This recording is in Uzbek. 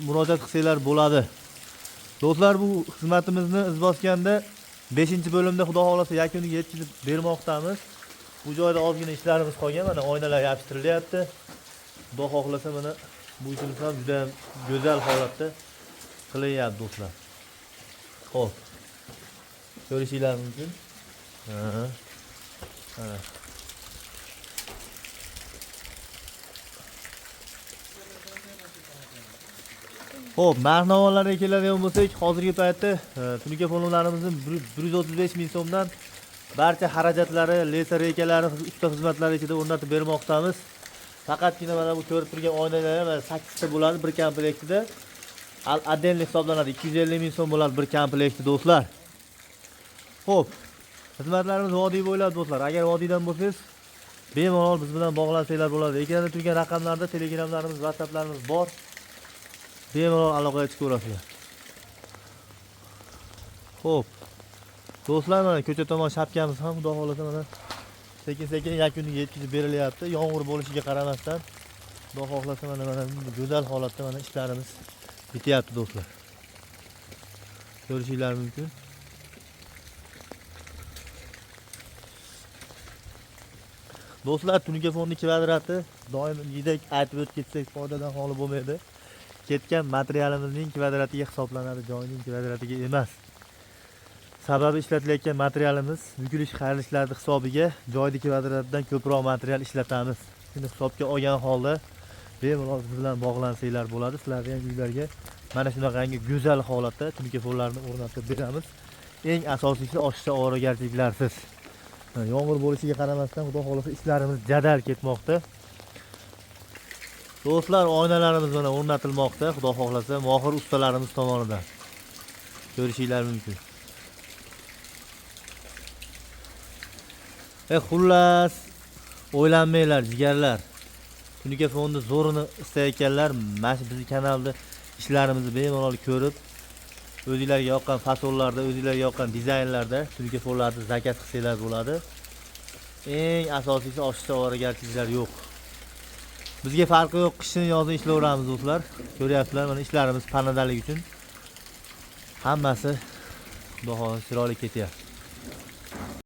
murojaat qilsanglar bo'ladi. Do'stlar, bu xizmatimizni iz bosganda 5-bo'limda xudo xolasa yakuniga yetkazib bermoqdamiz. Bu joyda ozgina ishlarimiz qolgan. Mana oynalar yopishtiryapti. Xudo xohlasa mana bu ishimiz ham juda go'zal holatda qilyapti do'stlar. Xo'p. Ko'rishingiz mumkin. Mana. Xo'p, narx-navolarga keladigan bo'lsak, hozirgi paytda tunuka fonlarimizni 135 ming so'mdan barcha xarajatlari, lesa reykalari, usta xizmatlari ichida o'rnatib bermoqdamiz. Faqatgina mana bu ko'rib turgan oynalar mana 8 ta bo'ladi bir komplektida. Отдельный hisoblanadi. 250 ming so'm bo'ladi bir komplekti do'stlar. Xo'p, xizmatlarimiz vodiy bo'ylab do'stlar. Agar vodiydan bo'lsangiz, bemalol biz bilan bog'lansanglar bo'ladi. Ekranda turgan raqamlarda telegramlarimiz, WhatsApplarimiz bor. Bemalol aloqaga chiqaverasizlar. Xo'p. Do'stlar, mana ko'cha tomon shapkamiz ham xudo xolasa mana sekin-sekin yakuniga yetkazib berilyapti. Yomg'ir bo'lishiga qaramasdan xudo xolasa mana go'zal holatda mana ishlarimiz bityapti do'stlar. Ko'rishingiz mumkin. Do'stlar, tunuka fonni kvadrati doimgidek aytib o'tib ketsak foydadan xoli bo'lmaydi. Ketgan materialimizning kvadratiga hisoblanadi, joyning kvadratiga emas. Sababi ishlatilayotgan materialimiz bukilish qayrilishlar hisobiga joyning kvadratidan ko'proq material ishlatamiz. Shuni hisobga olgan holda bemalol biz bilan bog'lansanglar bo'ladi. Sizlarga ham uylarga mana shunaqangi go'zal holatda tunuka fonlarini o'rnatib beramiz. Eng asosiysi oshiqcha ovoragarchiliklarsiz. Yomg'ir bo'lishiga qaramasdan xudo xolasa ishlarimiz jadal ketmoqda. Do'stlar, oynalarimiz mana o'rnatilmoqda, xudo xolasa mohir ustalarimiz tomonidan. Ko'rishingiz mumkin. Xullas, o'ylanmanglar jigarlar. Tunuka fonni zo'rini istayotganlar mana shu bizning kanalda ishlarimizni bemalol ko'rib, o'zingizlarga yoqqan fasonlarda, o'zingizlarga yoqqan dizaynlarda tunuka fonlarni zakaz qilsanglar bo'ladi. Eng asosiysi oshiqcha ovoragarchiliklar yo'q. Bizga farqi yo'q, qishin yozin ishlayveramiz do'stlar. Ko'ryapsizlar, mana ishlarimiz panadalik uchun hammasi xudo xohlasa chiroyli ketyapti.